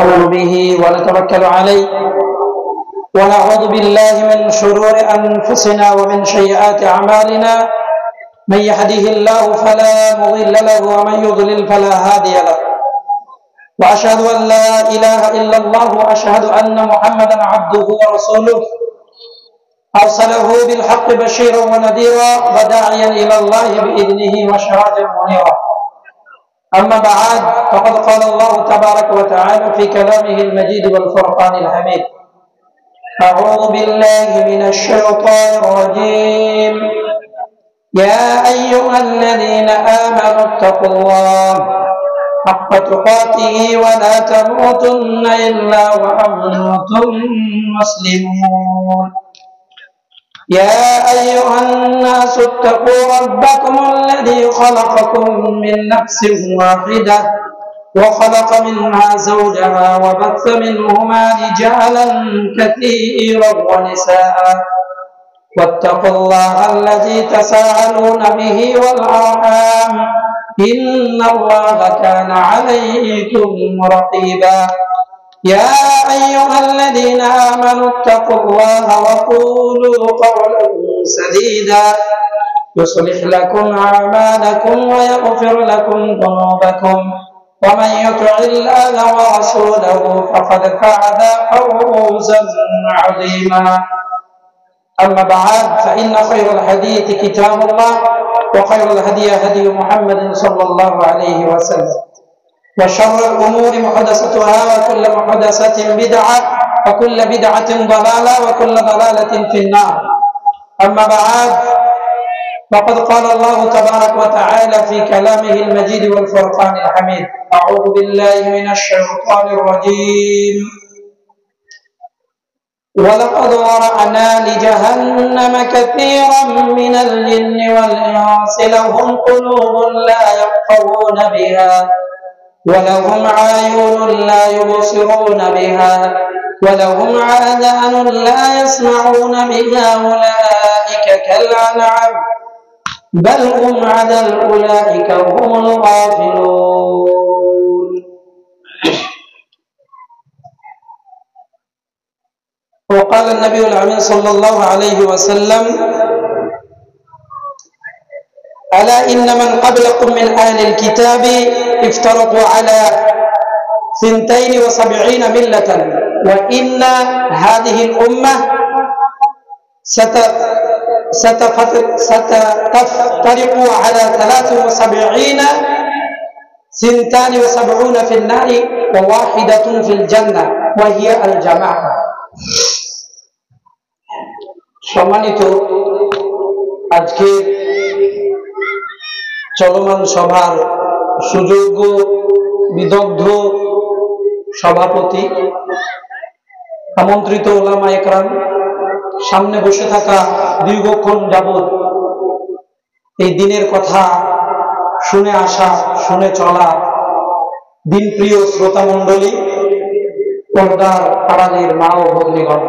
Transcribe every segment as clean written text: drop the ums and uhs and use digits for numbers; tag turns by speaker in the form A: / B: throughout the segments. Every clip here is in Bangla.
A: نؤمن به ونتوكل عليه ونعوذ بالله من شرور أنفسنا ومن سيئات أعمالنا من يهده الله فلا مضل له ومن يضلل فلا هادي له وأشهد أن لا إله إلا الله وأشهد أن محمدا عبده ورسوله أرسله بالحق بشيرا ونذيرا وداعيا إلى الله بإذنه وسراجا منيرا. أما بعد فقد قال الله تبارك وتعالى في كلامه المجيد والفرقان الحميد: أعوذ بالله من الشيطان الرجيم. يا أيها الذين آمنوا اتقوا الله حق تقاته ولا تموتن إلا وأنتم مسلمون. يا أيها الناس اتقوا ربكم الذي خلقكم من نفس واحدة وخلق منها زوجها وبث منهما رجالا كثيرا ونساء واتقوا الله الذي تساءلون به والأرحام إن الله كان عليكم رقيبا. يا أيها الذين آمنوا اتقوا الله وقولوا قولا سديدا يصلح لكم أعمالكم ويغفر لكم ذنوبكم ومن يطع الله ورسوله فقد فاز فوزا عظيما. أما بعد فإن خير الحديث كتاب الله وخير الهدي هدي محمد صلى الله عليه وسلم وشر الأمور محدثاتها وكل محدثة بدعة وكل بدعة ضلالة وكل ضلالة في النار. أما بعد فقد قال الله تبارك وتعالى في كلامه المجيد والفرقان الحميد: أعوذ بالله من الشيطان الرجيم. ولقد ذرأنا لجهنم كثيرا من الجن والإنس لهم قلوب لا يفقهون بها ولهم أعين لا يبصرون بها ولهم آذان لا يسمعون بها أولئك كالأنعام بل هم عدل أولئك هم الغافلون. وقال النبي الأمين صلى الله عليه وسلم: ألا إن من قبلكم من أهل الكتاب افترقوا على 72 ملة وإن هذه الأمة ستفترق على 72 في النار وواحدة في الجنة وهي الجماعة. সম্মানিত আজকে চলমান সভার সুযোগ্য বিদগ্ধ সভাপতি, আমন্ত্রিত ওলামা একরাম, সামনে বসে থাকা দীর্ঘক্ষণ যাবৎ এই দিনের কথা শুনে আসা, শুনে চলা দিনপ্রিয় শ্রোতা মণ্ডলী, পর্দার আড়ালের মা ও ভগ্নীগণ,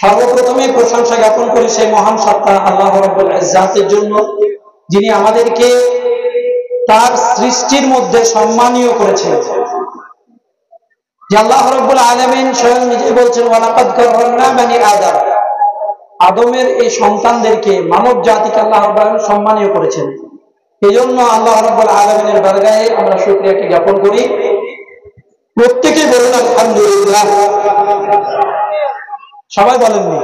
A: সর্বপ্রথমে প্রশংসা জ্ঞাপন করি সেই মহান সত্তা আল্লাহ রাব্বুল ইজ্জাতের জন্য, যিনি আমাদেরকে তার সৃষ্টির মধ্যে সম্মানীয় করেছেন। যে আল্লাহ রাব্বুল আলামিন স্বয়ং নিজে বলছেন: ওয়ালাকাদ কাররামনা বানি আদম, আদমের এই সন্তানদেরকে, মানব জাতিকে আল্লাহ রাব্বুল আলামিন সম্মানীয় করেছেন। এই জন্য আল্লাহ রাব্বুল আলামিনের দরগাহে আমরা শুকরিয়াকে জ্ঞাপন করি। প্রত্যেকে বলুন আলহামদুলিল্লাহ। সবাই বলেননি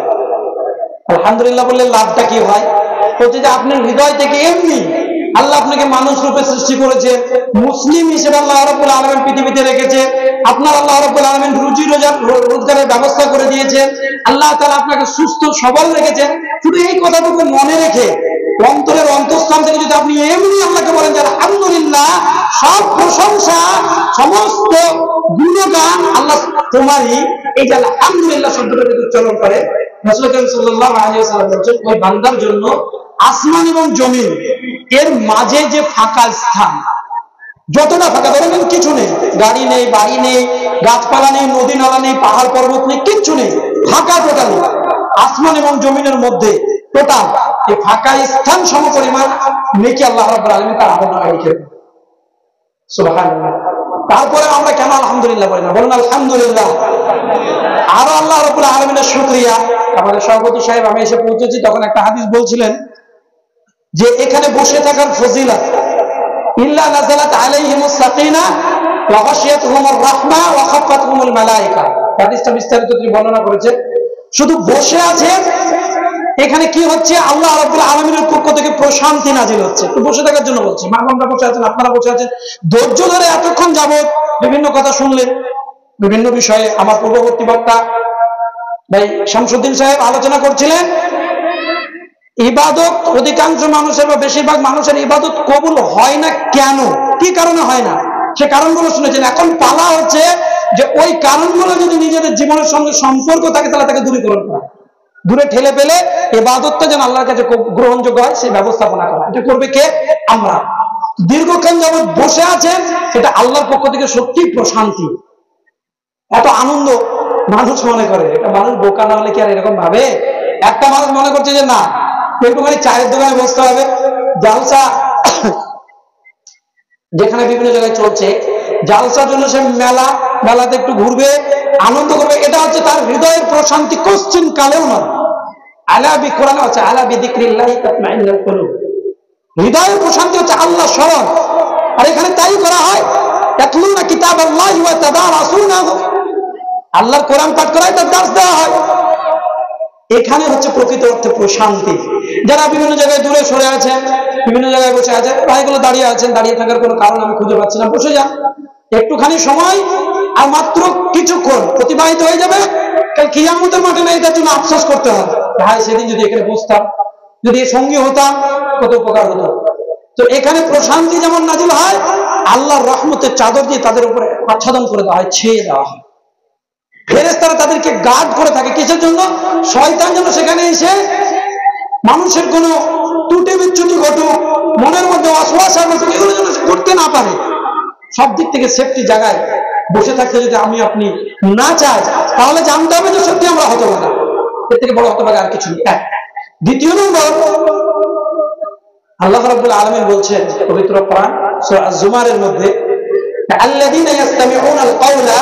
A: আলহামদুলিল্লাহ? বললে লাভটা কি হয়? বলছে যে আপনার হৃদয় থেকে এমনি আল্লাহ আপনাকে মানুষ রূপে সৃষ্টি করেছে, মুসলিম হিসেবে আল্লাহ রাব্বুল আলামিন পৃথিবীতে রেখেছে, আপনার আল্লাহ রাব্বুল আলামিন রুজি রোজগারের ব্যবস্থা করে দিয়েছে, আল্লাহ তাআলা আপনাকে সুস্থ সবল রেখেছেন। শুধু এই কথাটুকু মনে রেখে অন্তরের অন্তঃস্থল থেকে যদি আপনি এমনি আল্লাহকে বলেন যে আলহামদুলিল্লাহ, সব প্রশংসা, সমস্ত গুণগান আল্লাহ তোমারই, এই যে আলহামদুলিল্লাহ শব্দটা যদি উচ্চারণ করে, রাসূল সাল্লাল্লাহু আলাইহি ওয়াসাল্লাম বলেছেন ওই বান্দার জন্য আসমান এবং জমিন এর মাঝে যে ফাঁকা স্থান, যতটা ফাঁকা, ধরেন কিছু নেই, গাড়ি নেই, বাড়ি নেই, গাছপালা নেই, নদী নালা নেই, পাহাড় পর্বত নেই, কিচ্ছু নেই, ফাঁকা টোটালি, আসমান এবং জমিনের মধ্যে টোটাল এই ফাঁকা স্থান সমপরিমাণ নেকি আল্লাহ রাব্বুল আলামিন তার আমলনামায় লিখে দেন। সুবহানাল্লাহ। তারপরে আমরা কেন আলহামদুলিল্লাহ বলি না? বলুন আলহামদুলিল্লাহ। আরো আল্লাহ রাব্বুল আলামিনের শুকরিয়া। আমাদের সভাপতি সাহেব, আমি এসে পৌঁছেছি তখন একটা হাদিস বলছিলেন যে এখানে বসে থাকার ফজিলত, ইল্লা নাযালাত আলাইহিমুস সাকিনা ওয়া গাশিয়াতুহুমুর রাহমা ওয়া খাফফাতহুমুল মালায়েকা। হাদিসটা বিস্তারিত তিনি বর্ণনা করেছেন। শুধু বসে আছেন, এখানে কি হচ্ছে? আল্লাহ রাব্বুল আলামিনের পক্ষ থেকে প্রশান্তি নাজিল হচ্ছে। একটু বসে থাকার জন্য বলছি। মামুনরা বসে আছেন, আপনারা বসে আছেন, ধৈর্য ধরে এতক্ষণ যাবত বিভিন্ন কথা শুনলেন, বিভিন্ন বিষয়ে। আমার পূর্ববর্তী বক্তা ভাই শামসুদ্দিন সাহেব আলোচনা করছিলেন ইবাদত অধিকাংশ মানুষের বা বেশিরভাগ মানুষের ইবাদত কবুল হয় না কেন, কি কারণে হয় না, সে কারণগুলো শুনেছেন। এখন পালা হচ্ছে যে ওই কারণগুলো যদি নিজেদের জীবনের সঙ্গে সম্পর্ক থাকে তাহলে তাকে দূরীকরণ করা, দূরে ঠেলে ফেলে ইবাদতটা যেন আল্লাহর কাছে গ্রহণযোগ্য হয় সেই ব্যবস্থাপনা করা। এটা করবে কে? আমরা। দীর্ঘক্ষণ যাবত বসে আছেন, এটা আল্লাহর পক্ষ থেকে সত্যি প্রশান্তি, এত আনন্দ। মানুষ মনে করে, এটা মানুষ বোকা না হলে কি আর এরকম ভাবে? একটা মানুষ মনে করছে যে না, একটুখানি চায়ের দোকানে বসতে হবে, জালসা যেখানে বিভিন্ন জায়গায় চলছে, জালসার জন্য সে মেলাতে একটু ঘুরবে, আনন্দ করবে, এটা হচ্ছে তার হৃদয়ের প্রশান্তি। কোশ্চিন কালেও নয়। আলা বি কোরআনে আছে আলা বিযিকরিল্লাহি তাতমাইন্নুল কুলুব। হৃদয়ের প্রশান্তি হচ্ছে আল্লাহ স্মরণ। আর এখানে তাই করা হয়, ইয়াতলুনা কিতাবাল্লাহি ওয়া তাদারাসুনাহু, আল্লাহর কোরআন পাঠ করা হয়, তার দার্স দেওয়া হয়। এখানে হচ্ছে প্রকৃত অর্থে প্রশান্তি। যারা বিভিন্ন জায়গায় দূরে সরে আছেন, বিভিন্ন জায়গায় বসে আছেন, ভাইগুলো দাঁড়িয়ে আছেন, দাঁড়িয়ে থাকার কোনো কারণ আমি খুঁজে পাচ্ছি না, বসে যান। একটুখানি সময় আর মাত্র কিছুক্ষণ অতিবাহিত হয়ে যাবে, কাল কিয়ামতের মাঠে না এটার জন্য আফসোস করতে হবে, ভাই সেদিন যদি এখানে বসতাম, যদি সঙ্গী হতাম, কত উপকার হতো। তো এখানে প্রশান্তি যেমন নাজিল হয়, আল্লাহর রহমতের চাদর দিয়ে তাদের উপরে আচ্ছাদন করে দেওয়া হয়, ছেয়ে দেওয়া হয়। ফেরেশতারা তাদেরকে গার্ড করে থাকে। কিসের জন্য? শয়তান যেন সেখানে এসে মানুষের কোন ত্রুটি বিচ্যুতি ঘটুক, মনের মধ্যে অসুয়াশা ঘটুক, এগুলো যেন করতে না পারে। সব দিক থেকে সেফটি জায়গায় বসে থাকতে যদি আমি আপনি না চাই, তাহলে জানতে হবে যে সত্যি আমরা হতভাগা। এর থেকে বড় হতভাগা আর কিছু নেই। দ্বিতীয় নম্বর, আল্লাহ রাব্বুল আলামিন বলছেন পবিত্র কোরআন সূরা আজ-জুমারের মধ্যে, আল্লাযীনা ইয়াসতামিউনাল কাওলা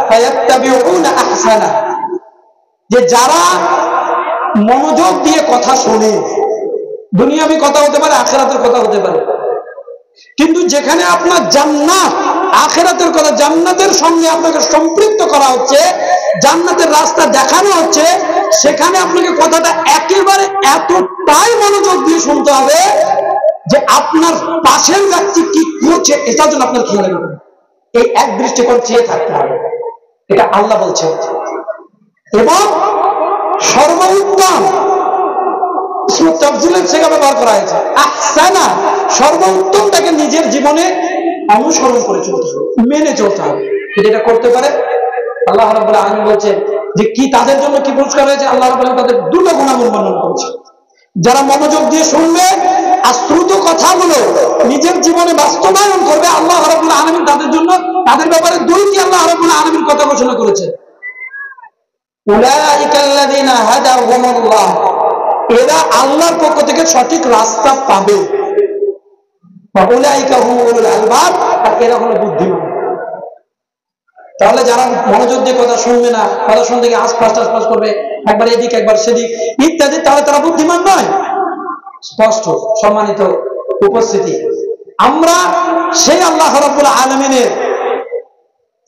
A: ফায়াত্তাবিউনা আহসানা, যে যারা মনোযোগ দিয়ে কথা শোনে, দুনিয়াবি কথা হতে পারে, আখিরাতের কথা হতে পারে, কিন্তু যেখানে আপনার জান্নাত, আখিরাতের কথা, জান্নাতের সঙ্গে আপনাকে সম্পৃক্ত করা হচ্ছে, জান্নাতের রাস্তা দেখানো হচ্ছে, সেখানে আপনাকে কথাটা একেবারে এতটাই মনোযোগ দিয়ে শুনতে হবে যে আপনার পাশের ব্যক্তি কি করছে এটার জন্য আপনার খেয়াল রাখবেন। এই এক দৃষ্টিকোণ চেয়ে থাকতে হবে। এটা আল্লাহ বলছে। এবং সর্বোত্তম তাফসীরের থেকে ব্যবহার করা হয়েছে আহসানা, সর্বোত্তমটাকে নিজের জীবনে অনুসরণ করে চলতে হবে, মেনে চলতে হবে। এটা করতে পারে, আল্লাহ রাব্বুল আলামিন বলছেন যে কি তাদের জন্য কি পুরস্কার হয়েছে। আল্লাহ রাব্বুল আলামিন তাদের দুটো গুণাগুণ বর্ণনা করেছে। যারা মনোযোগ দিয়ে শুনবে আর শ্রুত কথাগুলো নিজের জীবনে বাস্তবায়ন করবে, আল্লাহ রাব্বুল আলামিন তাদের জন্য, তাদের ব্যাপারে দুইটি আল্লাহ রাব্বুল আলামিন কথা ঘোষণা করেছে। উলাইকাল্লাযীনা হাদাহুমুল্লাহ, এরা আল্লাহর পক্ষ থেকে সঠিক রাস্তা পাবে। উলাইকা হুমুল আলবাব, আর এরা হলো বুদ্ধিমান। তাহলে যারা মনোযোগ দিয়ে কথা শুনবে না, কথা শুনতে গিয়ে আশপাশ করবে, একবার এদিক একবার সেদিক ইত্যাদি, তাহলে তারা বুদ্ধিমান নয়। স্পষ্ট সম্মানিত উপস্থিতি, আমরা সেই আল্লাহ রাব্বুল আলামিনের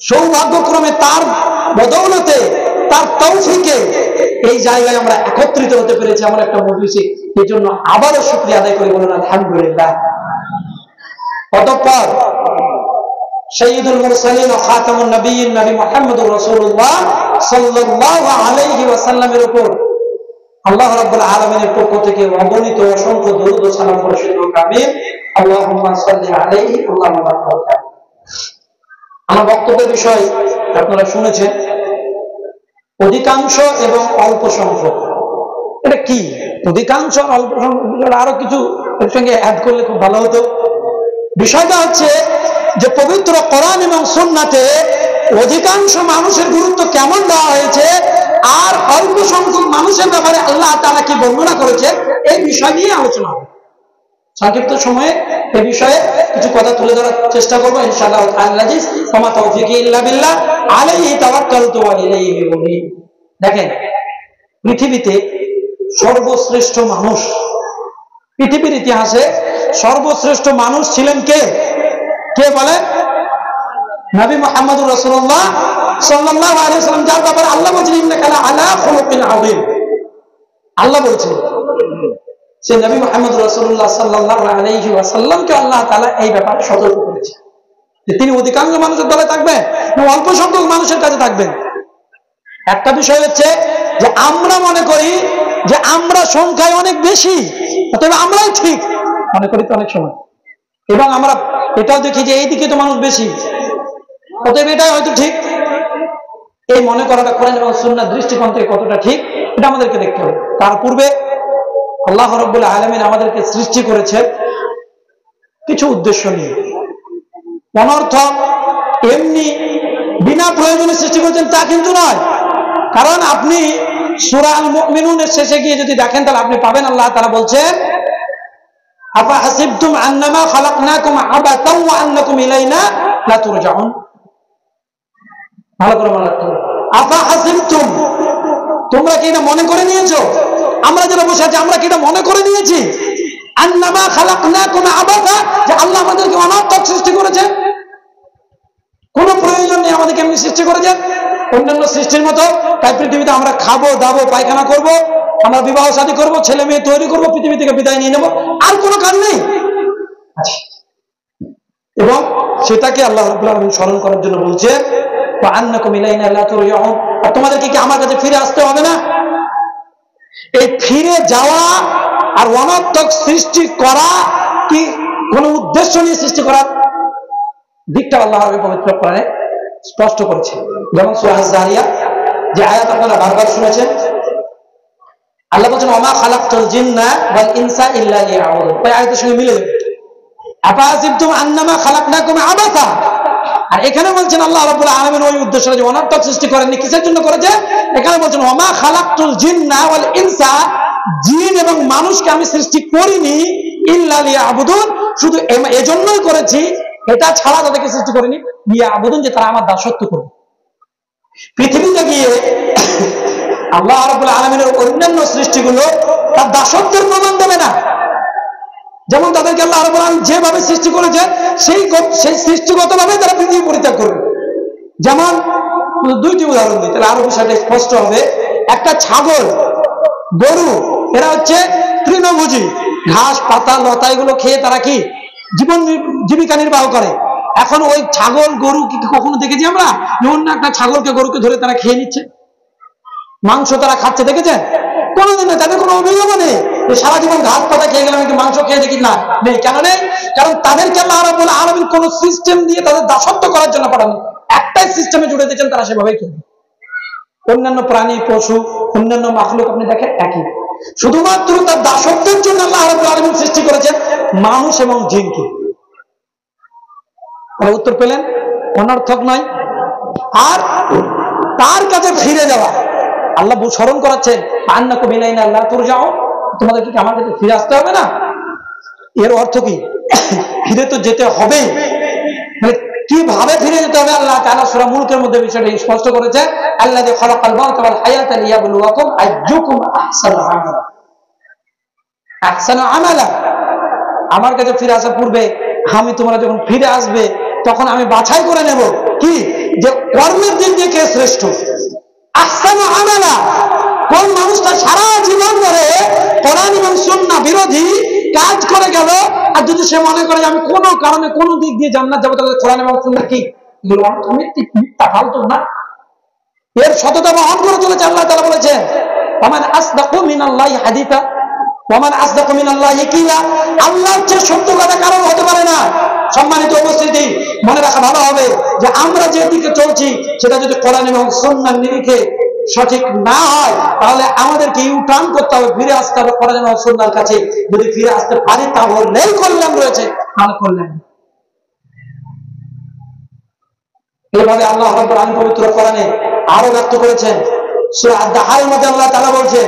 A: সৌভাগ্যক্রমে, তার বদৌলতে, তার তৌফিকে এই জায়গায় আমরা একত্রিত হতে পেরেছি এমন একটা মজলিসে। এই জন্য আবারও শুকরিয়া আদায় করি, বলুন আলহামদুলিল্লাহ। অতঃপর সাইয়্যিদুল মুরসালিন ও খাতামুন নবিয়্যিন নবী মুহাম্মদুর রাসূলুল্লাহ সাল্লাল্লাহু আলাইহি ওয়াসাল্লামের উপর আল্লাহ রাব্বুল আলামিনের পক্ষ থেকে অগণিত অসংখ্য দরুদ ও সালাম বর্ষিত হোক, আমিন। আল্লাহুম্মা সাল্লি আলাইহি আল্লাহুম্মা বারিক। আমার বক্তব্যের বিষয় আপনারা শুনেছেন, অধিকাংশ এবং অল্প সংখ্যক। এটা কি অধিকাংশ অল্প সংখ্যক? আরো কিছু এর সঙ্গে অ্যাড করলে খুব ভালো হতো। বিষয়টা হচ্ছে যে পবিত্র কোরআন এবং সুন্নাতে অধিকাংশ মানুষের গুরুত্ব কেমন দেওয়া হয়েছে, আর অল্প সংখ্যক মানুষের ব্যাপারে আল্লাহ তাআলা কি বর্ণনা করেছে, এই বিষয় নিয়ে আলোচনা হবে। সংক্ষিপ্ত সময়ে এ বিষয়ে কিছু কথা তুলে ধরার চেষ্টা করবো ইনশাআল্লাহ তাআলা। ওমা তাওফীকি ইল্লা বিল্লাহ আলাইহি তাওয়াক্কালতু ওয়া ইলাইহি উনীব। দেখেন, পৃথিবীতে সর্বশ্রেষ্ঠ মানুষ, পৃথিবীর ইতিহাসে সর্বশ্রেষ্ঠ মানুষ ছিলেন কে? কে বলে? নবী মুহাম্মদুর রাসূলুল্লাহ সাল্লাল্লাহু আলাইহি ওয়াসাল্লাম, যার ব্যাপারে আল্লাহ বলেছেন ইন্নাকা লাআলা খুলুকিন আযীম। আল্লাহ বলছেন সে নবী মুহাম্মদ রাসূলুল্লাহ সাল্লাল্লাহু আলাইহি ওয়াসাল্লামকে আল্লাহ তাআলা এই ব্যাপারে সতর্ক করেছেন যে তিনি অধিকাংশ মানুষের দলে থাকবেন না অল্প সংখ্যক মানুষের কাছে থাকবেন। একটা বিষয় হচ্ছে যে আমরা মনে করি যে আমরা সংখ্যায় অনেক বেশি, তবে আমরাই ঠিক মনে করি তো অনেক সময়, এবং আমরা এটাও দেখি যে এইদিকে তো মানুষ বেশি, অতএব এটাই হয়তো ঠিক। এই মনে করাটা কোরআন এবং সুন্নাহর দৃষ্টিকোণ থেকে কতটা ঠিক এটা আমাদেরকে দেখতে হবে। তার পূর্বে আল্লাহ রাব্বুল আলামিন আমাদেরকে সৃষ্টি করেছেন কিছু উদ্দেশ্য নিয়ে। অনর্থক এমনি বিনা প্রয়োজনে সৃষ্টি করেছেন তা কিন্তু নয়। কারণ আপনি সূরা আল মুমিনুনের শেষে গিয়ে যদি দেখেন তাহলে আপনি পাবেন আল্লাহ তাআলা বলছেন আফা হাসিবতুম আন্নামা খালাকনাকুম আবাতাও ওয়া আন্নাকুম ইলাইনা লা তুরজাউন। ভালো করে মনে রাখতে হবে, আফা হাসিবতুম, তোমরা কি এটা মনে করে নিয়েছো? আমরা যারা বসে আছি আমরা কি এটা মনে করে নিয়েছি আন্নামা খালাকনাকুম আবাতা, যে আল্লাহ আমাদেরকে অনর্থক সৃষ্টি করেছেন, কোন প্রয়োজন নেই আমাদেরকে এমনি সৃষ্টি করেছেন অন্যান্য সৃষ্টির মতো। তাই পৃথিবীতে আমরা খাবো, দাবো, পায়খানা করব, আমরা বিবাহ শাদী করবো, ছেলে মেয়ে তৈরি করবো, পৃথিবী থেকে বিদায় নিয়ে নেবো, আর কোনো কাজ নেই। এবং সেটাকে আল্লাহ রাব্বুল আলামিন স্মরণ করার জন্য বলছে ওয়া আন্নাকুম ইলাইনা লা তুরজাউন, আর তোমাদেরকে কি আমার কাছে ফিরে আসতে হবে না? এই ফিরে যাওয়া আর অনর্থক সৃষ্টি করা কি কোন উদ্দেশ্য নিয়ে সৃষ্টি করার দিকটা আল্লাহ পবিত্র কোরআনে স্পষ্ট করেছে। যেমন সূরা আয-যারিয়াত যে আয়াত আপনারা বারবার শুনেছেন, আল্লাহ বলেছেন ওমা খালাকতুল জিন্না ওয়াল ইনসা ইল্লা লিয়াবুদুন। ওই আয়াতের সঙ্গে মিলে যাবে আফা হাসিবতুম আন্নামা খালাকনাকুম আবাসা। আর এখানে বলছেন আল্লাহ রাব্বুল আলামিন ওই উদ্দেশ্যে যে অনর্থক সৃষ্টি করেননি, কিসের জন্য করেছে? এখানে বলছেন ওমা খালাকতুল জিন্না ওয়াল ইনসা, জিন এবং মানুষকে আমি সৃষ্টি করিনি ইল্লা লিয়াবুদুন, শুধু এজন্যই করেছি, এটা ছাড়া তাদেরকে সৃষ্টি করিনি লিয়াবুদুন, যে তারা আমার দাসত্ব করবে। পৃথিবীতে গিয়ে আল্লাহ রাব্বুল আলামিনের অন্যান্য সৃষ্টিগুলো তার দাসত্বের প্রমাণ দেবে না। যেমন তাদেরকে আল্লাহ রাব্বুল আলামিন যেভাবে সৃষ্টি করেছেন সেই সৃষ্টিগতভাবে তারা পৃথিবী পরিত্যাগ করবে। যেমন দুইটি উদাহরণ দিই তাহলে আরো বিষয়টা স্পষ্ট হবে। একটা ছাগল, গরু, এরা হচ্ছে তৃণভোজী, ঘাস পাতা লতা এগুলো খেয়ে তারা কি জীবিকা নির্বাহ করে। এখন ওই ছাগল গরু কি কখনো দেখেছি আমরা অন্য একটা ছাগলকে গরুকে ধরে তারা খেয়ে নিচ্ছে, মাংস তারা খাচ্ছে দেখেছেন? কোনোদিন না, তাদের কোনো অভিযোগ নেই সারা জীবন ঘাস পাতা খেয়ে গেলাম একটু মাংস খেয়ে দেখি না, নেই। কেন নেই? কারণ তাদেরকে আল্লাহ রাব্বুল আলামিন কোন সিস্টেম দিয়ে তাদের দাসত্ব করার জন্য পাঠানো, একটাই সিস্টেমে জুড়ে দিয়েছেন, তারা সেভাবেই চলবে। অন্যান্য প্রাণী পশু অন্যান্য মাখলুক আপনি দেখেন একই, শুধুমাত্র তার দাসত্বের জন্য আল্লাহ রাব্বুল আলামিন সৃষ্টি করেছেন মানুষ এবং জিনকে। উত্তর পেলেন? অনর্থক নয়। আর তার কাছে ফিরে যাওয়া আল্লাহ স্মরণ করাচ্ছেন আন্নাকুম ইলাইনা লা তুরজাউন, তোমাদেরকে কি আমার কাছে ফিরে আসতে হবে না? এর অর্থ কি? ফিরে তো যেতে হবে, মানে কিভাবে ফিরে যেতে হবে আল্লাহ তাআলা সূরা মুলকের মধ্যে বিষয়টা স্পষ্ট করেছে। আল্লাযী খালাকাল মাউতা ওয়াল হায়াতা লিয়াবলুয়াকুম আইয়ুকুম আহসানু আমালা। আহসানু আমালা, আমার কাছে ফিরে আসার পূর্বে আমি তোমরা যখন ফিরে আসবে তখন আমি বাছাই করে নেব কি যে কর্মের দিক দিয়ে কে শ্রেষ্ঠ। আহসানু আমালা, কোন মানুষটা সারা জীবন ধরে কোরআন এবং সুন্নাহ বিরোধী কাজ করে গেল, আর যদি সে মনে করে যে আমি কোনো কারণে কোনো দিক দিয়ে জান্নাত যাবো, তাহলে কোরআন এবং সুন্নাহ কি মিথ্যা ফালতু না, এর সততা বহন করে চলেছে। আল্লাহ তাআলা বলেছেন ওমান আসদাকু মিনাল্লাহি হাদিসা ওমান আসদাকু মিনাল্লাহি কিলা, আল্লাহর চেয়ে সত্য কথা কারণ হতে পারে না। সম্মানিত উপস্থিতি, মনে রাখা ভালো হবে যে আমরা যে দিকে চলছি সেটা যদি কোরআন এবং সুন্নাহর নিরিখে সঠিক না হয় তাহলে আমাদেরকে ইউটার্ন করতে হবে, ফিরে আসতে হবে কোরআন এবং সুন্নাহর কাছে। যদি ফিরে আসতে পারি তাহলেই কল্যাণ রয়েছে, নাহলে কল্যাণ। এইভাবে আল্লাহ রাব্বুল আলামিন পবিত্র কোরআনে আরো ব্যক্ত করেছেন। সূরা আদ-দাহারের মধ্যে আল্লাহ তাআলা বলছেন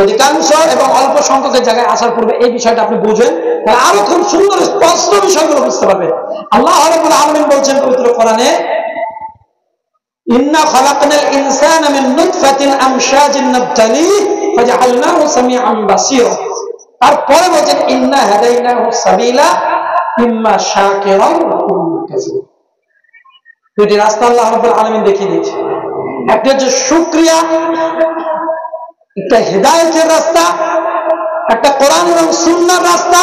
A: অধিকাংশ এবং অল্প সংখ্যকের জায়গায় আসার পূর্বে এই বিষয়টা আপনি বুঝবেন, তাহলে আরো খুব সুন্দর স্পষ্ট বিষয়গুলো বুঝতে পারবেন। আল্লাহ রাব্বুল আলামিন বলছেন পবিত্র কোরআনে, ইন্না খালাকনাল ইনসানা মিন নুতফাতিন আমশাজিন নাবতালিহি ফাজআলনাহু সামিআন বাসীরা। তারপরে বলছেন ইন্না হাদাইনাহু সাবিলা ইম্মা শাকিরান ওয়া ইম্মা কাফুরা। দুটি রাস্তা আল্লাহ রাব্বুল আলামিন দেখিয়ে দিয়েছেন, একটা হচ্ছে শুকরিয়া, একটা হিদায়াতের রাস্তা, একটা কোরআন এবং সুন্নাহর রাস্তা,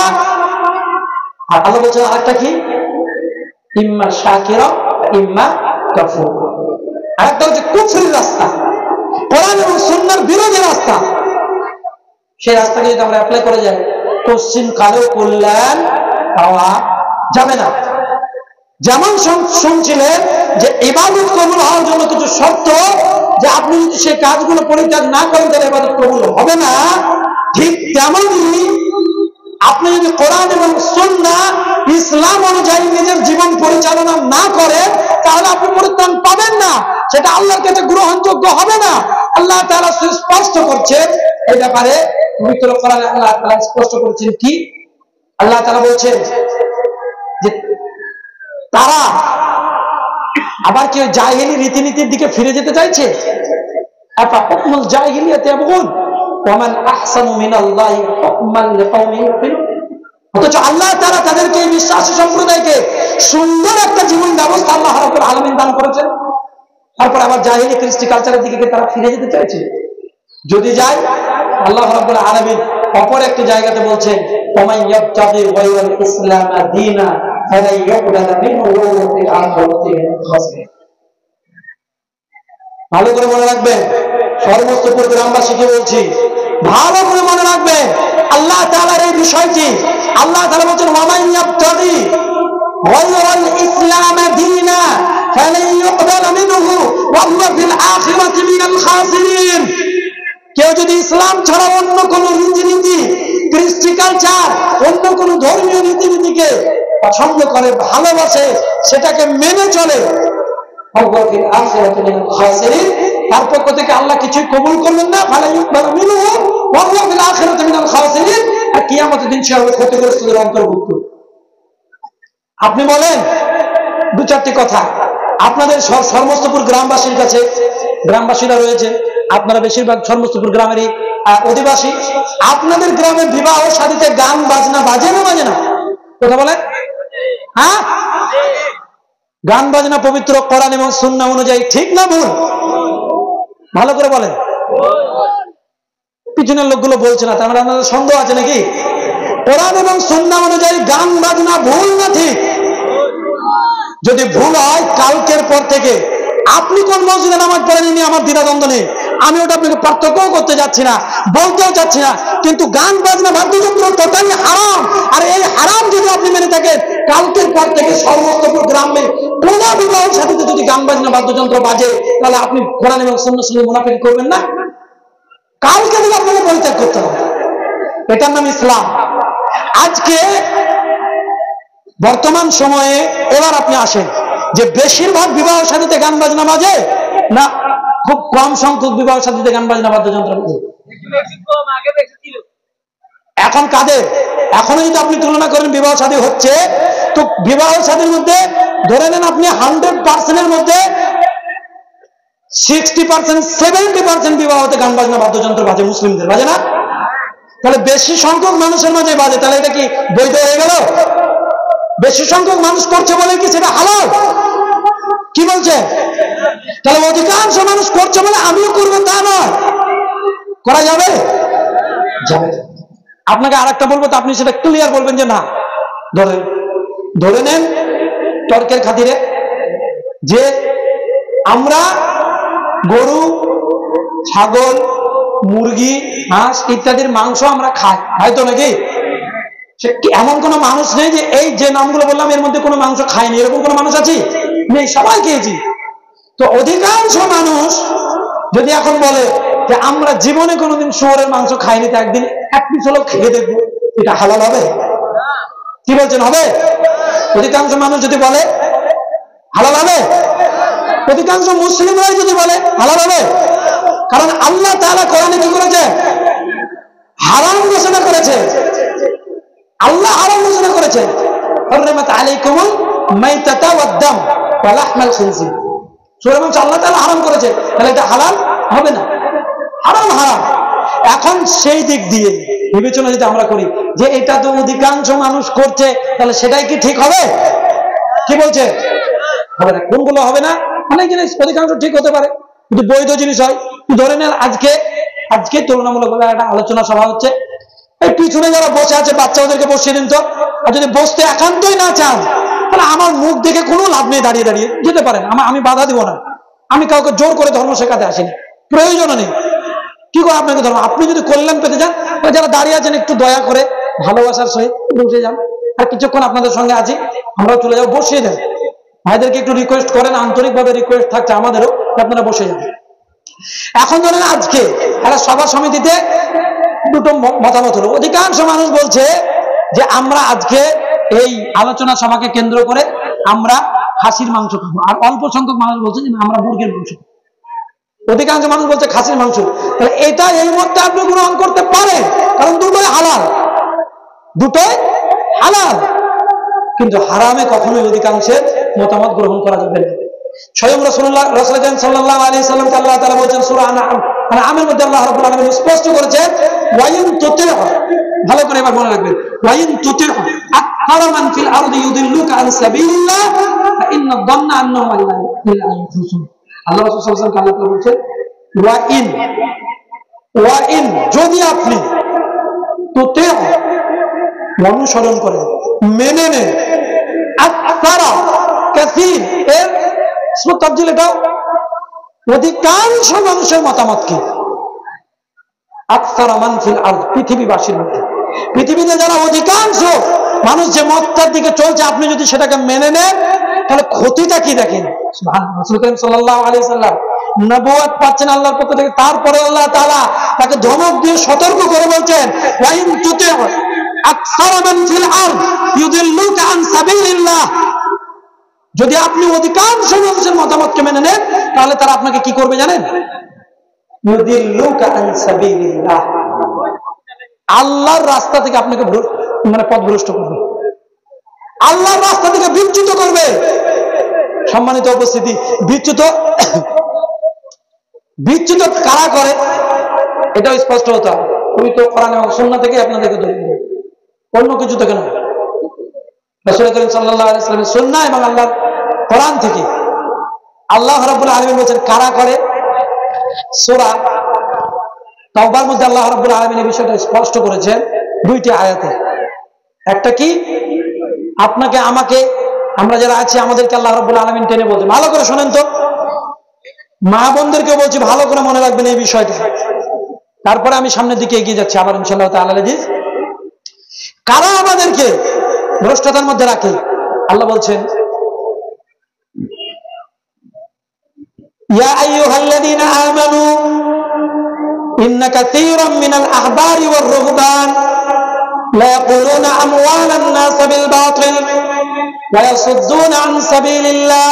A: আর আল্লাহ বলছেন আরেকটা কি, ইম্মা শাকিরা ইম্মা কাফুরা। আরেকটা হচ্ছে কুফরির রাস্তা, কোরআন এবং সুন্নাহর বিরোধী রাস্তা। সেই রাস্তাকে যদি আমরা অ্যাপ্লাই করে যাই, পশ্চিম কালেও কল্যাণ পাওয়া যাবে না। যেমন শুনছিলেন যে ইবাদত কবুল হওয়ার জন্য কিছু শর্ত, যে আপনি যদি সেই কাজগুলো পরিত্যাগ না করেন তাহলে ইবাদত কবুল হবে না, ঠিক তেমনই আপনি যদি কোরআন এবং সুন্নাহ ইসলাম অনুযায়ী নিজের জীবন পরিচালনা না করেন তাহলে আপনি পরিত্রাণ পাবেন না, সেটা আল্লাহর কাছে গ্রহণযোগ্য হবে না। আল্লাহ তাআলা স্পষ্ট করছেন এই ব্যাপারে, পবিত্র কোরআনে আল্লাহ তাআলা স্পষ্ট করেছেন কি, আল্লাহ তাআলা বলছেন যে তারা আবার কি জাহিলি রীতিনীতির দিকে ফিরে যেতে চাইছে, আফাহুকমুল জাহিলিয়াতি ইয়াবগুন ওয়া মান আহসানু মিনাল্লাহি হুকমান লিকাওমিন ইউকিনুন। অথচ আল্লাহ তাআলা তাদেরকে, এই বিশ্বাসী সম্প্রদায়কে সুন্দর একটা জীবন ব্যবস্থা আল্লাহ রাব্বুল আলামিন দান করেছেন, তারপর আবার জাহিলি কৃষ্টি কালচারের দিকে তারা ফিরে যেতে চাইছে। যদি যায়, আল্লাহ রাব্বুল আলামিন অপর একটি জায়গাতে বলছেন, ওমান ইয়াবতাগি গায়রাল ইসলাম দীনা ফালা ইউকবালা মিনহু ওয়া হুয়া ফিল আখিরাতি মিনাল খাসিরিন। ভালো করে মনে রাখবেন, সর্বস্তপুর গ্রামবাসীকে বলছি, ভালো করে মনে রাখবেন আল্লাহ তাআলার এই বিষয়টি। আল্লাহ তাআলা বলেন, ওমান ইয়াবতাগি গায়রাল ইসলাম দীনা ফালা ইউকবালা মিনহু ওয়া হুয়া ফিল আখিরাতি মিনাল খাসিরিন। কেউ যদি ইসলাম ছাড়া অন্য কোন রীতিনীতি, কৃষ্টি কালচার, অন্য কোন ধর্মীয় রীতিনীতিকে পছন্দ করে, ভালোবাসে, সেটাকে মেনে চলে, তার পক্ষ থেকে আল্লাহ কিছুই কবুল করবেন না, আর কিয়ামতের দিন সে হবে ক্ষতিগ্রস্তদের অন্তর্ভুক্ত। আপনি বলেন দু চারটি কথা আপনাদের সর্বস্তপুর গ্রামবাসীর কাছে, গ্রামবাসীরা রয়েছে, আপনারা বেশিরভাগ সর্বস্তপুর গ্রামেরই অধিবাসী, আপনাদের গ্রামে বিবাহ শাদীতে গান বাজনা বাজে না বাজে না? কথা বলেন, হ্যাঁ? গান বাজনা পবিত্র কোরআন এবং সুন্নাহ অনুযায়ী ঠিক না ভুল? ভালো করে বলেন। পিছনের লোকগুলো বলছে না, তার মানে আপনাদের সন্দেহ আছে নাকি? কোরআন এবং সুন্নাহ অনুযায়ী গান বাজনা ভুল না ঠিক? যদি ভুল হয়, কালকের পর থেকে আপনি কোন মসজিদে নামাজ পড়েন নিয়ে আমার দ্বিধাদ্বন্দ্ব নেই, আমি ওটা আপনাকে পার্থক্যও করতে যাচ্ছি না, বলতেও চাচ্ছি না, কিন্তু গান বাজনা বাদ্যযন্ত্র টোটালি হারাম। আর এই হারাম যদি আপনি মেনে থাকেন, কালকের পর থেকে সর্বস্তপুর গ্রামে কোন বিবাহ সাথীতে যদি গান বাজনা বাদ্যযন্ত্র বাজে, তাহলে আপনি কোরআন এবং সুন্নাহর সঙ্গে মুনাফিকি করবেন না? কালকে থেকে আপনাকে পরিত্যাগ করতে হবে। এটার নাম ইসলাম। আজকে বর্তমান সময়ে এবার আপনি আসেন যে বেশিরভাগ বিবাহ সাথীতে গান বাজনা বাজে না খুব কম সংখ্যক বিবাহ সাথীতে গান বাজনা বাদ্যযন্ত্র বাজে? এখন কাদের? এখনো যদি আপনি তুলনা করেন বিবাহ সাথী হচ্ছে, তো বিবাহ সাথীর মধ্যে ধরে নেন আপনি 100% মধ্যে 60%, 70% বিবাহতে গান বাজনা বাদ্যযন্ত্র বাজে, মুসলিমদের বাজে না? তাহলে বেশি সংখ্যক মানুষের মাঝে বাজে, তাহলে এটা কি বৈধ হয়ে গেল? বেশি সংখ্যক মানুষ করছে বলে কি সেটা হালাল? কি বলছে? তাহলে অধিকাংশ মানুষ করছে বলে আমিও করবো তা নয়, করা যাবে? যাবে। আপনাকে আরেকটা বলবো, তো আপনি সেটা ক্লিয়ার বলবেন যে না। ধরে নেন তর্কের খাতিরে যে আমরা গরু, ছাগল, মুরগি, হাঁস ইত্যাদির মাংস আমরা খাই, তো নাকি? এমন কোন মানুষ নেই যে এই যে নামগুলো বললাম এর মধ্যে কোনো মাংস খায়নি, এরকম কোন মানুষ আছে? নেই, সবাই খেয়েছি। তো অধিকাংশ মানুষ যদি এখন বলে যে আমরা জীবনে কোনোদিন শুয়োরের মাংস খাইনি, তো একদিন এক পিস হলেও খেয়ে দেখবো, এটা হালাল হবে? কি বলছেন, হবে? অধিকাংশ মানুষ যদি বলে হালাল হবে? অধিকাংশ মুসলিমরাই যদি বলে হালাল হবে? কারণ আল্লাহ তাআলা কোরআনে কি করেছে? হারাম ঘোষণা করেছে, আল্লাহ হারাম ঘোষণা করেছে, হুররিমাত আলাইকুমুল মাইতাতা ওয়াদ দাম ওয়া লাহমাল খিনজির। সূরা মানস আল্লাহ তাআলা হারাম করেছে, তাহলে এটা হালাল হবে না? হারাম হারাম। এখন সেই দিক দিয়ে বিবেচনা যদি আমরা করি যে এটা তো অধিকাংশ মানুষ করছে, তাহলে সেটাই কি ঠিক হবে? কি বলছে? হবে না। কোনগুলো হবে না? অনেক জিনিস অধিকাংশ ঠিক হতে পারে, কিন্তু বৈধ জিনিস হয়। ধরে নেন আজকে তুলনামূলকভাবে একটা আলোচনা সভা হচ্ছে, এই পিছনে যারা বসে আছে বাচ্চা ওদেরকে বসিয়ে দিন তো। আর যদি বসতে একান্তই না চান, তাহলে আমার মুখ দেখে কোনো লাভ নেই, দাঁড়িয়ে দাঁড়িয়ে যেতে পারেন, আমি বাধা দিব না। আমি কাউকে জোর করে ধর্ম শেখাতে আসিনি, প্রয়োজন নেই। কি করে আপনাকে ধর্ম? আপনি যদি কল্যাণ পেতে যান, যারা দাঁড়িয়ে আছেন একটু দয়া করে ভালোবাসার সহিত বসে যান। আর কিছুক্ষণ আপনাদের সঙ্গে আছি, আমরাও চলে যাবো, বসিয়ে দেন। ভাইদেরকে একটু রিকোয়েস্ট করেন, আন্তরিকভাবে রিকোয়েস্ট থাকছে আমাদেরও, আপনারা বসে যান। এখন ধরেন আজকে একটা সভা সমিতিতে দুটো মতামত হলো। অধিকাংশ মানুষ বলছে যে আমরা আজকে এই আলোচনা সভাকে কেন্দ্র করে আমরা খাসির মাংস খাবো, আর অল্প সংখ্যক মানুষ বলছে যে আমরা মুরগির মাংস। অধিকাংশ মানুষ বলছে খাসির মাংস। তাহলে এটা এই মধ্যে আপনি গ্রহণ করতে পারেন, কারণ দুটোই হালাল, দুটোই হালাল। কিন্তু হারামে কখনোই অধিকাংশের মতামত গ্রহণ করা যাবে না। স্বয়ং রাসূল সাল্লাল্লাহু আলাইহি সাল্লামকে আল্লাহ তাআলা বলেছেন সূরা আনআমের মধ্যে, আল্লাহ রাব্বুল আলামিন স্পষ্ট করেছেন, ওয়াইন তুতিউ, ভালো করে এবার মনে রাখবেন, ওয়াইন তুতিউ আকতারা মান ফিল আরদি ইউদিল্লুকা আন সাবিলিল্লাহ ফা ইন্না যান্না আন্নাহুম লা ইউফলিহুন। আল্লাহ রাসূল সাল্লাল্লাহু আলাইহি ওয়াসাল্লাম বলেছেন, ওয়াইন যদি আপনি তুতিউ অনুসরণ করেন, মেনে নেন, আকতারা কাসীর এর তাফসীর এটাও অধিকাংশ মানুষের মতামত কি? আকসারা মান ফিল আরদ, পৃথিবীবাসীর মধ্যে, পৃথিবীতে যারা অধিকাংশ মানুষ যে মতটার দিকে চলছে, আপনি যদি সেটাকে মেনে নেন, তাহলে ক্ষতিটা কি দেখেন। সুবহানাল্লাহ। রাসূল করিম সাল্লাল্লাহু আলাইহি সাল্লাম নবুয়ত পাচ্ছেন আল্লাহর পক্ষ থেকে, তারপরে আল্লাহ তাআলা তাকে ধমক দিয়ে সতর্ক করে বলছেন, ওয়াইন তুতিউ আকসারা মান ফিল আরদ ইউদিল্লুকা আন সাবিলিল্লাহ, যদি আপনি অধিকাংশ মানুষের মতামতকে মেনে নেন, তাহলে তারা আপনাকে কি করবে জানেন? ইউদিল্লুকা আন সাবিলিল্লাহ, আল্লাহর রাস্তা থেকে আপনাকে পথভ্রষ্ট করবে, আল্লাহর রাস্তা থেকে বিচ্যুত করবে। সম্মানিত উপস্থিতি, বিচ্যুত কারা করে এটাও স্পষ্ট হতে হবে। পবিত্র কোরআন এবং সুন্নাহ থেকে আপনাদেরকে দলিল দেব, অন্য কিছু থেকে নয়। রাসূল করিম সাল্লাল্লাহু আলাইহি ওয়াসাল্লামের সুন্নাহ এবং আল্লাহর কোরআন থেকে আল্লাহ রাব্বুল আলামিন বলেছেন কারা করে। সূরা তাওবার মধ্যে আল্লাহ রাব্বুল আলামিন এই বিষয়টা স্পষ্ট করেছেন দুইটি আয়াতে। একটা কি, আপনাকে আমাকে, আমরা যারা আছি আমাদেরকে আল্লাহ রাব্বুল আলামিন টেনে বলছেন, ভালো করে শোনেন তো, মা বোনদেরকে বলছি ভালো করে মনে রাখবেন এই বিষয়টা। তারপরে আমি সামনের দিকে এগিয়ে যাচ্ছি আবার ইনশাআল্লাহ তাআলা আজিজ। কারা আমাদেরকে ভ্রষ্টতার মধ্যে রাখে? আল্লাহ বলছেন, ইয়া আইয়ুহাল্লাযীনা আমানু ইন্না কাসীরাম মিনাল আহবারি ওয়ার রুহবান লা ইয়াকুলুনা আমওয়ালান নাস বিল বাতিল ওয়া ইয়াসুদ্দুনা আন সাবিলিল্লাহ।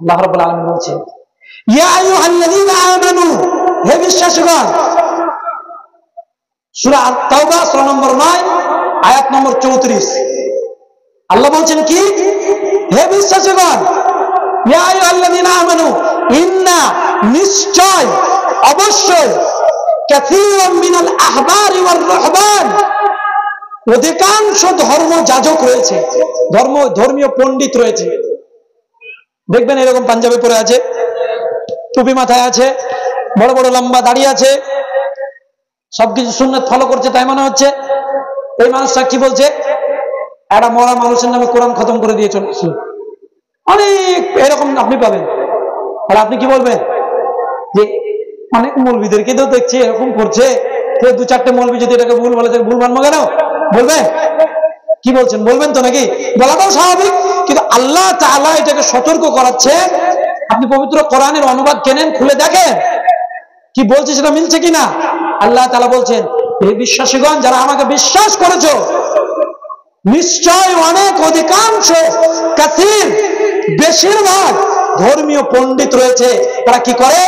A: আল্লাহ রাব্বুল আলামিন বলছেন, ইয়া আইয়ুহাল্লাযীনা আমানু, হে বিশ্বাসীগণ। সূরা আত-তাওবা সূরা নম্বর 9 আয়াত নম্বর 34। আল্লাহ বলছেন কি, হে বিশ্বাসীগণ, ইয়া আইয়ুহাল্লাযীনা আমানু, ইন্না, নিশ্চয়, অবশ্যই, কাসীরাম মিনাল আহবারি ওয়ার রুহবান, অধিকাংশ ধর্ম যাজক রয়েছে, ধর্মীয় পণ্ডিত রয়েছে। দেখবেন এরকম পাঞ্জাবি পরে আছে, টুপি মাথায় আছে, বড় বড় লম্বা দাড়ি আছে, সবকিছু সুন্নাত ফলো করছে, তাই মনে হচ্ছে। এই মানুষটা কি বলছে? একটা মরা মানুষের নামে কোরআন খতম করে দিয়ে চলে আসলো। অনেক এরকম আপনি পাবেন। আর আপনি কি বলবেন? যে অনেক মৌলবীদেরকে তো দেখছি এরকম করছে, দু চারটে মৌলবী যদি এটাকে ভুল বলে, ভুল মানবো কেন? বলবেন? কি বলছেন? বলবেন তো নাকি? বলাটাও স্বাভাবিক, কিন্তু আল্লাহ তাআলা এটাকে সতর্ক করাচ্ছে। আপনি পবিত্র কোরআনের অনুবাদ কেনেন, খুলে দেখেন কি বলছে, সেটা মিলছে কিনা। আল্লাহ তাআলা বলছেন, হে বিশ্বাসীগণ, যারা আমাকে বিশ্বাস করেছো, নিশ্চয় অনেক, অধিকাংশ, কাসীর, বেশিরভাগ ধর্মীয় পণ্ডিত রয়েছে। তারা কি করে?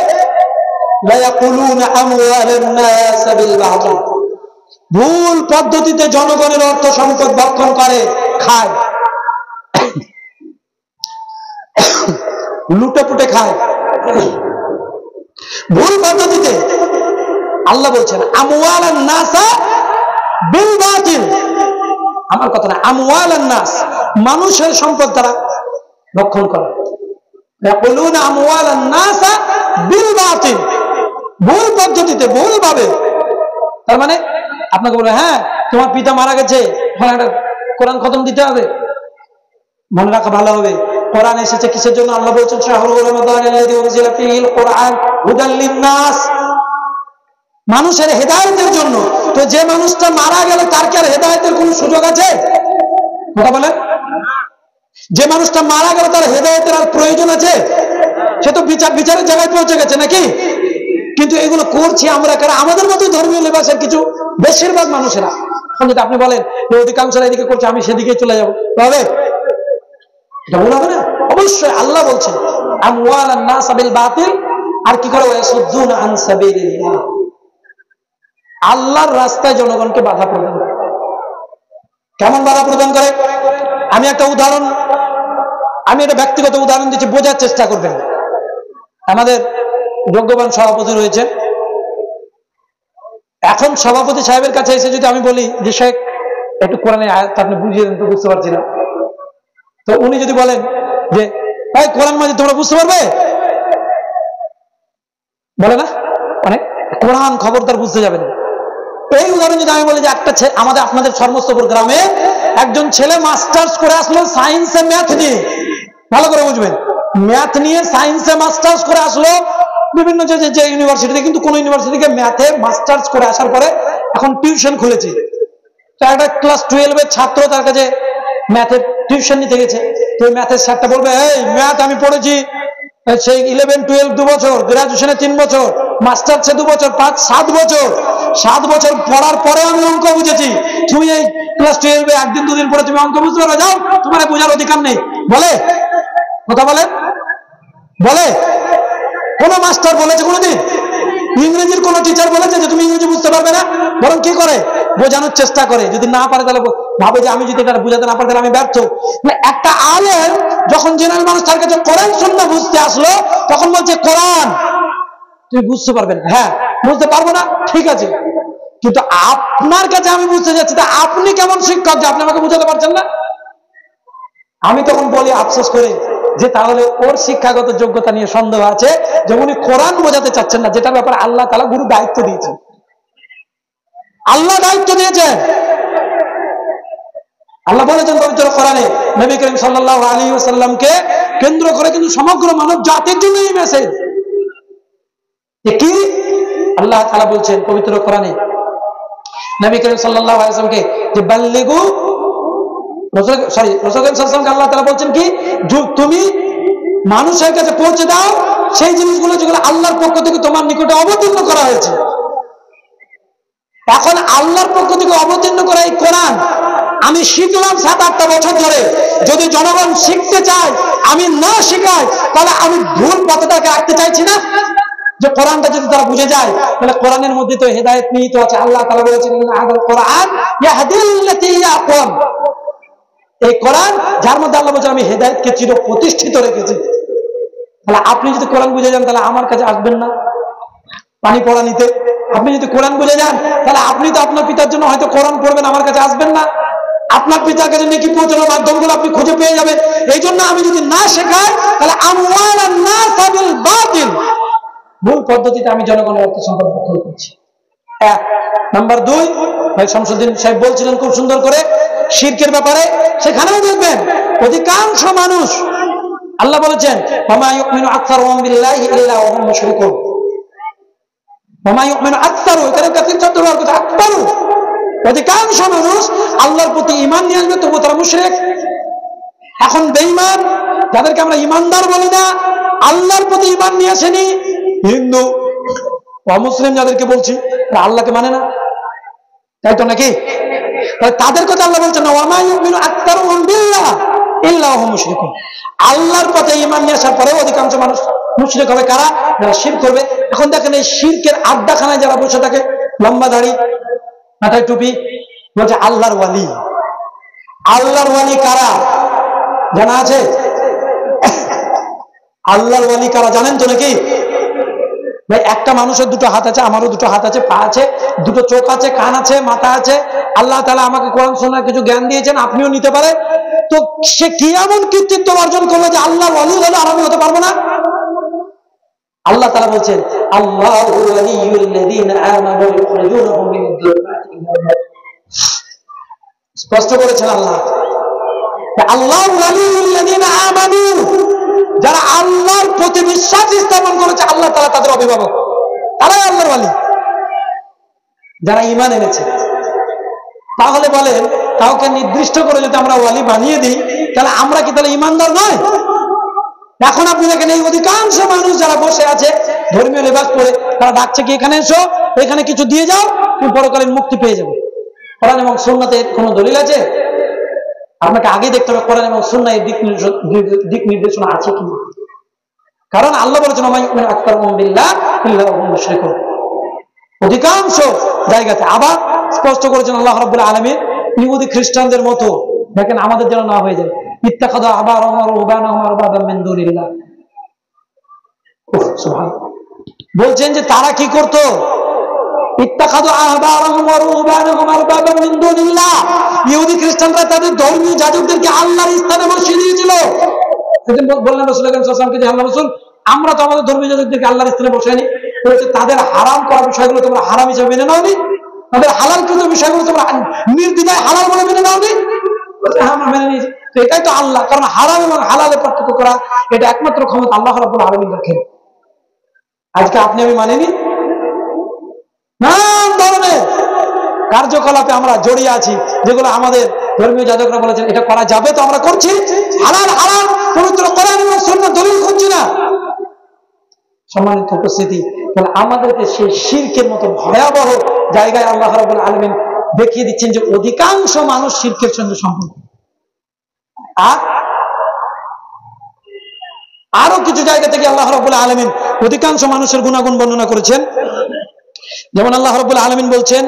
A: লা ইয়াকুলুনা আমওয়ালান নাস বিল বাতিল, ভুল পদ্ধতিতে জনগণের অর্থ সম্পদ ভক্ষণ করে, খায়, লুটে পুটে খায় ভুল পদ্ধতিতে। আল্লাহ বলছেন আমওয়ালান নাসা বিল বাতিল, আমার কথা না, আমওয়ালান নাস, মানুষের সম্পদ তারা ভক্ষণ করে। ইয়াকুলুনা আমওয়ালান নাসা বিল বাতিল, ভুল পদ্ধতিতে, ভুল ভাবে। তার মানে আপনাকে বলে, হ্যাঁ তোমার পিতা মারা গেছে, এখন একটা কোরআন খতম দিতে হবে, মনে রাখা ভালো হবে। কোরআন এসেছে কিসের জন্য? আল্লাহ বলছেন শাহরুর রমাদানিল্লাযী উনজিলা ফীহিল কোরআন হুদাল লিন-নাস, মানুষের হেদায়েতের জন্য। তো যে মানুষটা মারা গেল তার কি আর হেদায়েতের কোন সুযোগ আছে? কথা বলেন। যে মানুষটা মারা গেল তার হেদায়েতের আর প্রয়োজন আছে? সে তো বিচারের জায়গায় পৌঁছে গেছে নাকি? কিন্তু এগুলো করছি আমরা কারা? আমাদের মতো ধর্মীয় লেবাসের কিছু বেশিরভাগ মানুষেরা। এখন যদি আপনি বলেন যে অধিকাংশরা এদিকে করছে, আমি সেদিকে চলে যাবো, তবে এটা ভুল হবে না? অবশ্যই আল্লাহ বলছেন আমওয়ালান নাস বিল বাতিল, আর কি করে? ওয়াসুদ্দুনা আন সাবিলিল্লাহ, আল্লাহর রাস্তায় জনগণকে বাধা প্রদান করে। কেমন বাধা প্রদান করে? আমি একটা উদাহরণ, আমি একটা ব্যক্তিগত উদাহরণ দিচ্ছি, বোঝার চেষ্টা করবেন। আমাদের যোগ্যবান সভাপতি রয়েছে, এখন সভাপতি সাহেবের কাছে এসে যদি আমি বলি যে শেখ একটু কোরআনের আয়াত আপনি বুঝিয়ে দেন, তো বুঝতে পারছি না, তো উনি যদি বলেন যে ভাই কোরআন মাঝে তোমরা বুঝতে পারবে, বলে না মানে কোরআন খবরদার বুঝতে যাবে না। এই উদাহরণ যদি আমি বলি যে একটা আপনাদের সর্বস্তপুর গ্রামে একজন ছেলে মাস্টার্স করে আসলো সায়েন্সে ম্যাথ নিয়ে, ভালো করে বুঝবেন, ম্যাথ নিয়ে সায়েন্সে মাস্টার্স করে আসলো বিভিন্ন যে ইউনিভার্সিটিতে, কিন্তু কোন ইউনিভার্সিটিকে ম্যাথে মাস্টার্স করে আসার পরে এখন টিউশন খুলেছে। তো একটা ক্লাস 12 এর ছাত্র তার কাছে ম্যাথের টিউশন নিতে গেছে। তো ম্যাথের স্যারটা বলবে, এই ম্যাথ আমি পড়েছি সেই 11-12 2 বছর, গ্রাজুয়েশনে 3 বছর, মাস্টার্সে 2 বছর, 5-7 বছর, 7 বছর পড়ার পরে আমি অঙ্ক বুঝেছি। তুমি এই ক্লাস 12 একদিন দুদিন পরে তুমি অঙ্ক বুঝতে পারো? যাও, তোমার বোঝার অধিকার নেই। বলে কথা বলে কোন মাস্টার বলেছে কোনোদিন? ইংরেজির কোন টিচার বলেছে যে তুমি ইংরেজি বুঝতে পারবে না? বরং কি করে? বোঝানোর চেষ্টা করে। যদি না পারে তাহলে ভাবে যে আমি যদি এটা বুঝাতে না পারি তাহলে আমি ব্যর্থ। একটা আলেম যখন জেনারেল মানুষ তার কাছে কোরআন সুন্নাহ বুঝতে আসলো, তখন বলছে কোরআন তুমি বুঝতে পারবে না। হ্যাঁ বুঝতে পারবো না, ঠিক আছে, কিন্তু আপনার কাছে আমি বুঝতে যাচ্ছি, তা আপনি কেমন শিক্ষক যে আপনি আমাকে বুঝাতে পারছেন না? আমি তখন বলি আফসোস করে যে তাহলে ওর শিক্ষাগত যোগ্যতা নিয়ে সন্দেহ আছে, যে উনি কোরআন বোঝাতে চাচ্ছেন না, যেটার ব্যাপারে আল্লাহ তাআলা গুরু দায়িত্ব দিয়েছেন। আল্লাহ দায়িত্ব দিয়েছেন। আল্লাহ বলেছেন পবিত্র কোরআনে, নবী করিম সাল্লাল্লাহু আলাইহি ওয়াসাল্লামকে কেন্দ্র করে কিন্তু সমগ্র মানব জাতির জন্য এই মেসেজ। কি আল্লাহ তাআলা বলছেন পবিত্র কোরআনে নবী করিম সাল্লাল্লাহু আলাইহি ওয়াসাল্লামকে যে বাল্লিগু, রাসূল করিম সাল্লাল্লাহু আলাইহি ওয়াসাল্লামকে আল্লাহ তাআলা বলছেন কি, তুমি মানুষের কাছে পৌঁছে দাও সেই জিনিসগুলো যেগুলো আল্লাহর পক্ষ থেকে তোমার নিকটে অবতীর্ণ করা হয়েছে। এখন আল্লাহর পক্ষ থেকে অবতীর্ণ করা এই কোরআন আমি শিখলাম 7-8টা বছর ধরে, যদি জনগণ শিখতে চায় আমি না শেখাই, তাহলে আমি ভুল পথটাকে রাখতে চাইছি না। যে কোরআনটা যদি তারা বুঝে যায়, তাহলে কোরআনের মধ্যে তো হেদায়েত নিহিত আছে। আল্লাহ তাআলা বলেছেন আল কোরআন ইয়াহদিল্লাতী ইয়াকুম, এই কোরআন যার মধ্যে আল্লাহ বলেছেন আমি হেদায়েতকে চির প্রতিষ্ঠিত রেখেছি। তাহলে আপনি যদি কোরআন বুঝে যান তাহলে আমার কাছে আসবেন না পানি পড়া নিতে? আপনি যদি কোরআন বুঝে যান তাহলে আপনি তো আপনার পিতার জন্য হয়তো কোরআন পড়বেন, আমার কাছে আসবেন না। আপনার পিতার কাছে নেকি পৌঁছানোর মাধ্যমগুলো আপনি খুঁজে পেয়ে যাবেন। এই জন্য আমি যদি না শেখাই তাহলে আমওয়ালান নাস বিল বাতিল, ভুল পদ্ধতিতে আমি জনগণের অর্থ সম্পদ ভক্ষণ করছি। 1 নাম্বার 2, ভাই শামসুদ্দিন সাহেব বলছিলেন খুব সুন্দর করে শিরকের ব্যাপারে, সেখানেও দেখবেন অধিকাংশ মানুষ, আল্লাহ বলেছেন ওয়ামা ইউমিনু আকসারুহুম বিল্লাহি ইল্লা ওয়া হুম মুশরিকুন। ওয়ামা ইউমিনু আকসারু, এখানে কাসির শব্দ ব্যবহার করতে, আকসারু অধিকাংশ মানুষ আল্লাহর প্রতি ঈমান নিয়ে আসবে তবু তারা মুশরিক। এখন বেঈমান যাদেরকে আমরা ঈমানদার বলি না, আল্লাহর প্রতি ঈমান নিয়ে আসেনি, হিন্দু অমুসলিম যাদেরকে বলছি তারা আল্লাহকে মানে না, তাই তো নাকি? তাদের কথা আল্লাহ বলছেন না ওয়ামা ইউমিনু আকসারুহুম বিল্লাহি ইল্লা ওয়া হুম মুশরিকুন। আল্লাহর পথে ঈমান নিয়ে আসার পরেও অধিকাংশ মানুষ মুশরিক হবে। কারা? যারা শিরক করবে। এখন দেখেন এই শিরকের আড্ডাখানায় যারা বসে থাকে, লম্বা দাড়ি, মাথায় টুপি, বলছে আল্লাহর ওয়ালি। আল্লাহর ওয়ালি কারা জানা আছে? আল্লাহর ওয়ালি কারা জানেন তো নাকি? ভাই, একটা মানুষের দুটো হাত আছে, আমারও দুটো হাত আছে, পা আছে, দুটো চোখ আছে, কান আছে, মাথা আছে। আল্লাহ তাআলা আমাকে কোরআন সুন্নাহ কিছু জ্ঞান দিয়েছেন, আপনিও নিতে পারেন। তো সে কি এমন কৃতিত্ব অর্জন করলো যে আল্লাহর ওয়ালি হলো আর আমি হতে পারবো না? আল্লাহ তাআলা বলছেন আল্লাহু ওয়ালিয়ুল্লাযীনা আমানু ইউখরিজুনহুম মিনাদ-দুলুমাতি ইলা-ন-নূর। স্পষ্ট করেছেন আল্লাহ, আল্লাহু ওয়ালিয়ুল্লাযীনা আমানু, যারা আল্লাহর প্রতি বিশ্বাস স্থাপন করেছে আল্লাহ তাআলা তাদের অভিভাবক, তারাই আল্লাহর ওয়ালি, যারা ঈমান এনেছে। তাহলে বলেন, কাউকে নির্দিষ্ট করে যদি আমরা ওয়ালি বানিয়ে দিই, তাহলে আমরা কি তাহলে ঈমানদার নয়? এখন আপনি দেখেন এই অধিকাংশ মানুষ যারা বসে আছে ধর্মীয় লেবাস পরে, তারা ডাকছে কি এখানে এসো, এখানে কিছু দিয়ে যাও, তুমি পরকালীন মুক্তি পেয়ে যাবে। কোরআন এবং সুন্নাতে কোনো দলিল আছে? আপনাকে আগে দেখতে হবে কোরআন এবং সুন্নাহ এর দিক নির্দেশনা আছে কি। কারণ আল্লাহ বলেছেন ওমাইয়ুমিন আকতারুহুম বিল্লাহ ইল্লা ওয়াহুম মুশরিকুন। অধিকাংশ জায়গাতে আবার স্পষ্ট করেছেন আল্লাহ রাব্বুল আলামিন, ইহুদি খ্রিস্টানদের মতো দেখেন আমাদের যেন না হয়ে যায়। ইত্তাখাযু আহবারহুম ওয়া রুহবানাহুম আরবাবাম মিন দুনিল্লাহ। সুবহানাল্লাহ। বলছেন যে তারা কি করতো? ইত্তাখাযু আহবারহুম ওয়া রুহবানাহুম আরবাবাম মিন দুনিল্লাহ। ইহুদি খ্রিস্টানরা তাদের ধর্মীয় যাজকদেরকে আল্লাহর স্থানে বসিয়ে দিয়েছিল। একদিন বললেন রাসূল সাল্লাল্লাহু আলাইহি ওয়াসাল্লামকে, যে আল্লাহ রাসূল, আমরা তো আমাদের ধর্মীয় যাজকদেরকে আল্লাহর স্থানে বসাইনি। বলছে তাদের হারাম করা বিষয়গুলো তোমরা হারাম হিসেবে মেনে নাওনি, তাদের হালালকৃত বিষয়গুলো তোমরা নির্দ্বিধায় হালাল বলে মেনে নাওনি। বলছে হ্যাঁ, আমরা মেনে নিয়েছি। তো এটাই তো আল্লাহ, কারণ হারাম এবং হালালের পার্থক্য করা এটা একমাত্র ক্ষমতা আল্লাহ রাব্বুল আলামিন রাখেন। আজকে আপনি আমি মানিনি। নানান ধরনের কার্যকলাপে আমরা জড়িয়ে আছি, যেগুলো আমাদের ধর্মীয় যাজকরা বলেছেন এটা করা যাবে, তো আমরা করছি। হালাল হারাম পবিত্র কোরআন এবং সুন্নাহ দলিল খুঁজছি না। সম্মানিত উপস্থিতি, তাহলে আমাদেরকে সেই শিরকের মতো ভয়াবহ জায়গায় আল্লাহ রাব্বুল আলামিন দেখিয়ে দিচ্ছেন যে অধিকাংশ মানুষ শিরকের সঙ্গে সম্পৃক্ত। আর আরো কিছু জায়গা থেকে আল্লাহ রাব্বুল আলামিন অধিকাংশ মানুষের গুণাগুণ বর্ণনা করেছেন। যেমন আল্লাহ রাব্বুল আলামিন বলছেন,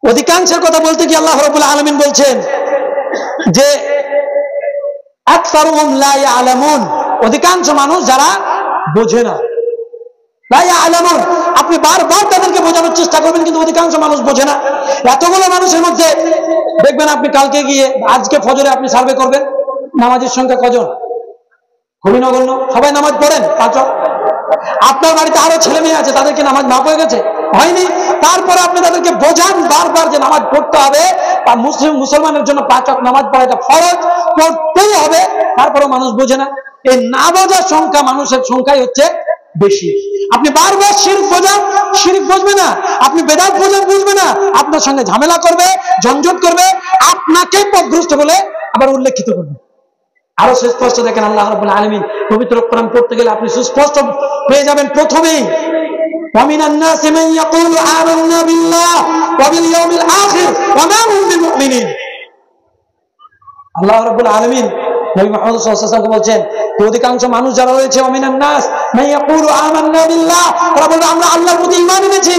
A: অধিকাংশের কথা বলতে গিয়ে আল্লাহ রাব্বুল আলামিন বলছেন যে আকসারুহুম লা ইয়ালামুন, অধিকাংশ মানুষ যারা বোঝে না। লা ইয়ালামুন, আপনি বারবার তাদেরকে বোঝানোর চেষ্টা করবেন কিন্তু অধিকাংশ মানুষ বোঝে না। এতগুলো মানুষের মধ্যে দেখবেন আপনি কালকে গিয়ে, আজকে ফজরে আপনি সার্ভে করবেন নামাজের সংখ্যা কজন? খুবই নগণ্য। সবাই নামাজ পড়েন 5 ওয়াক্ত। আপনার বাড়িতে আরো ছেলে মেয়ে আছে, তাদেরকে নামাজ মাফ হয়ে গেছে? হয়নি। তারপরে আপনি তাদেরকে বোঝান বারবার যে নামাজ পড়তে হবে, বা মুসলমানের জন্য 5 ওয়াক্ত নামাজ পড়া এটা ফরজ, পড়তেই হবে। তারপরে মানুষ বোঝে না। এই না বোঝার সংখ্যা মানুষের সংখ্যাই হচ্ছে বেশি। আপনি বারবার শিরক বোঝান, শিরক বুঝবে না। আপনি বেদাত বোঝান, বুঝবে না। আপনার সঙ্গে ঝামেলা করবে, ঝঞ্ঝট করবে, আপনাকে পথভ্রষ্ট বলে আবার উল্লেখিত করবে। আরো সুস্পষ্ট দেখেন আল্লাহ রাব্বুল আলামিন পবিত্র কোরআন পড়তে গেলে আপনি সুস্পষ্ট পেয়ে যাবেন প্রথমেই, ওয়ামিনান নাসি মান ইয়াকুলু আমান্না বিল্লাহ ওয়া বিল ইয়াউমিল আখির ওয়া মা হুম বিমুমিনিন। আল্লাহ রাব্বুল আলামিন নবী মুহাম্মদ সাল্লাল্লাহু আলাইহি ওয়াসাল্লামকে বলছেন, অধিকাংশ মানুষ যারা রয়েছে ওয়ামিনান নাস মান ইয়াকুলু আমান্না বিল্লাহ, তারা বলে আমরা আল্লাহর প্রতি ঈমান এনেছি,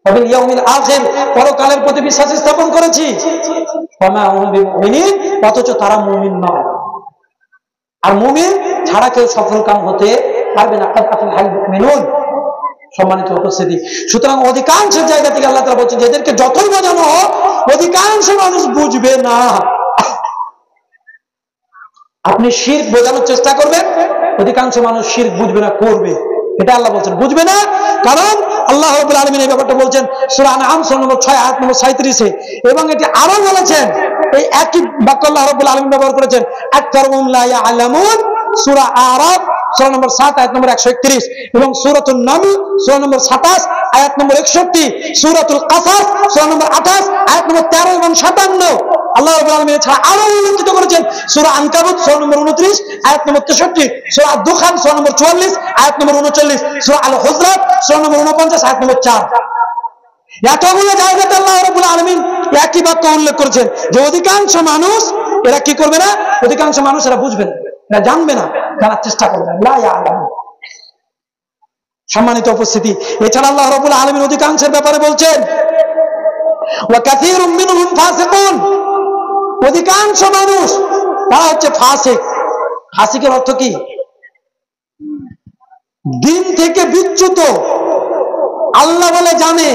A: ওয়া বিল ইয়াউমিল আখির, পরকালের প্রতি বিশ্বাস স্থাপন করেছি, ওয়া মা হুম বিমুমিনিন, অথচ তারা মুমিন নয়। আর মুমিন ছাড়া কেউ সফল কাম হতে পারবে না। কাদ আফলাহাল মুমিনুন। সম্মানিত উপস্থিতি, সুতরাং অধিকাংশ জায়গা থেকে আল্লাহ তাআলা বলছেন যে এদেরকে যতই বোঝানো হোক অধিকাংশ মানুষ বুঝবে না। আপনি শিরক বোঝানোর চেষ্টা করবেন, অধিকাংশ মানুষ শিরক বুঝবে না, করবে। এটা আল্লাহ বলছেন, বুঝবে না। কারণ আল্লাহ রাব্বুল আলামিন এই ব্যাপারটা বলছেন সূরা আনআম সূরা নম্বর 6 আয়াত নম্বর 37-এ, এবং এটি আরো বলেছেন, এই একই বাক্য আল্লাহ রাব্বুল আলামিন ব্যবহার করেছেন আকতারুহুম লা ইয়ালামুন, সূরা আরাফ সূরা নম্বর 7 আয়াত নম্বর 131, এবং সূরাতুন নামল সূরা নম্বর 27 আয়াত নম্বর 61, সূরাতুল কাসাস সূরা নম্বর 28 আয়াত নম্বর 13 এবং 57 আল্লাহ রাব্বুল আলামিন ছাড়া আরো উল্লেখিত করেছেন সূরা আনকাবুত সূরা নম্বর 29 আয়াত নম্বর 63, সূরা আদ-দুখান সূরা নম্বর 44 আয়াত নম্বর 39, সূরা আল হুজরাত সূরা নম্বর 49 আয়াত নম্বর 4। এতগুলো জায়গাতে আল্লাহ রাব্বুল আলামিন একই বাক্য উল্লেখ করেছেন যে অধিকাংশ মানুষ এরা কি করবে না, অধিকাংশ মানুষ এরা বুঝবে না, এরা জানবে না, জানার চেষ্টা করবে না। লা ইয়ালামুন। সম্মানিত উপস্থিতি, এছাড়া আল্লাহ রাব্বুল আলামিন অধিকাংশের ব্যাপারে বলছেন ওয়া কাসীরুম মিনহুম ফাসিকুন, অধিকাংশ মানুষ তারা হচ্ছে ফাসিক। ফাসিকের অর্থ কি? দিন থেকে বিচ্যুত, আল্লাহ বলে জানে,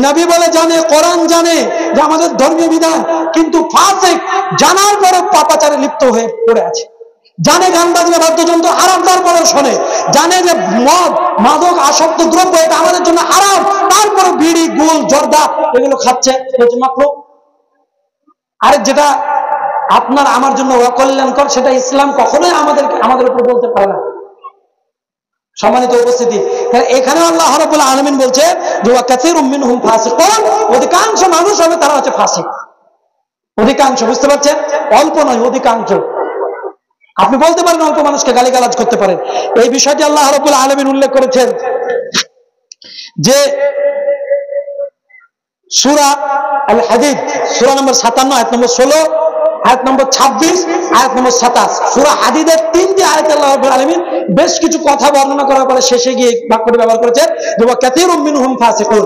A: নবী বলে জানে, কোরআন জানে যে আমাদের ধর্মীয় বিধান, কিন্তু ফাসিক জানার পরে পাপাচারে লিপ্ত হয়ে পড়ে আছে। জানে গান বাজনা বাদ্যযন্ত্র হারাম, তারপরেও শোনে। জানে যে মদ মাদক আসক্ত দ্রব্য এটা আমাদের জন্য হারাম, তারপরে বিড়ি গুল জর্দা এগুলো খাচ্ছে, বলছে মাকরুহ। আর যেটা আপনার আমার জন্য অকল্যাণকর সেটা ইসলাম কখনোই আমাদের উপর বলতে পারে না। সম্মানিত উপস্থিতি, এখানে আল্লাহ রাব্বুল আলামিন বলছে যে ওয়া কাসীরুম মিনহুম ফাসিকুন, অধিকাংশ মানুষ হবে তারা হচ্ছে ফাসিক। অধিকাংশ, বুঝতে পারছেন? অল্প নয়, অধিকাংশ। আপনি বলতে পারেন অল্প মানুষকে গালিগালাজ করতে পারেন। এই বিষয়টি আল্লাহ রাব্বুল আলামিন উল্লেখ করেছেন যে সূরা আল হাদীদ সূরা নম্বর 57 আয়াত নম্বর 16, আয়াত নম্বর 26, আয়াত নম্বর 27। সূরা হাদীদের 3টি আয়াতে আল্লাহ রাব্বুল আলামিন বেশ কিছু কথা বর্ণনা করার পরে শেষে গিয়ে বাক্যটি ব্যবহার করেছেন যে ওয়া কাসীরুম মিনহুম ফাসিকুন।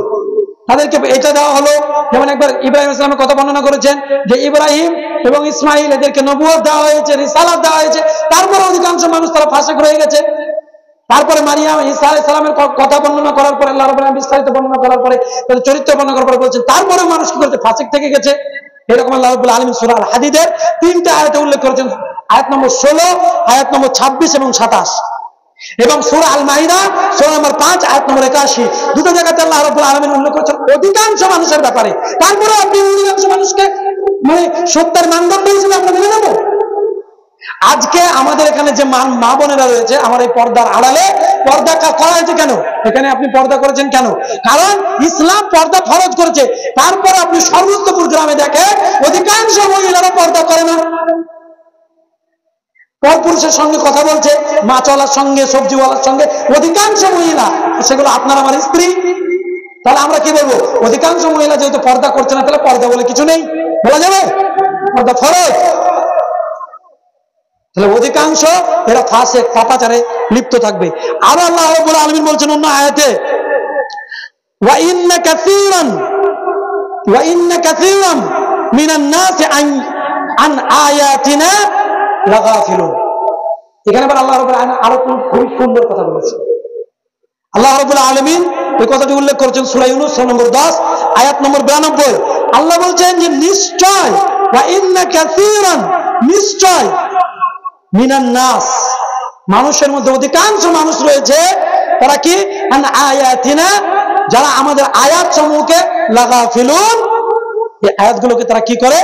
A: তাদেরকে এটা দেওয়া হলো, যেমন একবার ইব্রাহিম ইসলামের কথা বর্ণনা করেছেন যে ইব্রাহিম এবং ইসমাইল এদেরকে নবুয়ত দেওয়া হয়েছে, রিসালাত দেওয়া হয়েছে, তারপরে অধিকাংশ মানুষ তারা ফাসিক রয়ে গেছে। তারপরে মারিয়াম ঈসা আলাইহিস সালামের কথা বর্ণনা করার পরে আল্লাহ রাব্বুল আলামিন বিস্তারিত বর্ণনা করার পরে তাদের চরিত্র বর্ণনা করার পরে বলছেন তারপরে মানুষ কি করেছে, ফাসিক থেকে গেছে। এরকম আল্লাহ রাব্বুল আলামিন সূরা আল হাদীদের 3টা আয়াতে উল্লেখ করেছেন, আয়াত নম্বর 16, আয়াত নম্বর 26 এবং 27। এবং সূরা আল মাইদা সূরা নম্বর 5 আয়াত নম্বর 81, দুটো জায়গাতে আল্লাহ রাব্বুল আলামিন উল্লেখ করেছেন অধিকাংশ মানুষের ব্যাপারে। তারপরে আপনি অধিকাংশ মানুষকে মানে সত্যের মানদণ্ড হিসেবে আমরা মেনে নেব? আজকে আমাদের এখানে যে মা বোনেরা রয়েছে, আমার এই পর্দার আড়ালে পর্দা করা হয়েছে কেন? এখানে আপনি পর্দা করেছেন কেন? কারণ ইসলাম পর্দা ফরজ করেছে। তারপর আপনি সর্বস্তপুর গ্রামে দেখেন অধিকাংশ মহিলারা পর্দা করে না, পরপুরুষের সঙ্গে কথা বলছে, মাছওয়ালার সঙ্গে, সবজিওয়ালার সঙ্গে, অধিকাংশ মহিলা। সেগুলো আপনার আমার স্ত্রী। তাহলে আমরা কি বলবো? অধিকাংশ মহিলা যেহেতু পর্দা করছে না, তাহলে পর্দা বলে কিছু নেই, বলা যাবে? পর্দা ফরজ। তাহলে অধিকাংশ এরা ফাসিক, পাপাচারে লিপ্ত থাকবে। আর আল্লাহ রাব্বুল আলামিন বলছেন অন্য আয়াতে ওয়া ইন্না কাসীরাম মিনান নাসি আন আয়াতিনা লাগাফিলুন। এখানে আবার আল্লাহ রাব্বুল আলামিন আরো খুব সুন্দর কথা বলেছেন। আল্লাহ রাব্বুল আলামিন এই কথাটি উল্লেখ করেছেন সূরা ইউনূস সূরা নম্বর 10 আয়াত নম্বর 92। আল্লাহ বলছেন যে নিশ্চয়, ওয়া ইন্না কাসীরান, নিশ্চয়, মিনান নাস, মানুষের মধ্যে অধিকাংশ মানুষ রয়েছে তারা কি আন আয়াতিনা, যারা আমাদের আয়াত সমূহকে লাগাফিলুন, এই আয়াতগুলোকে তারা কি করে?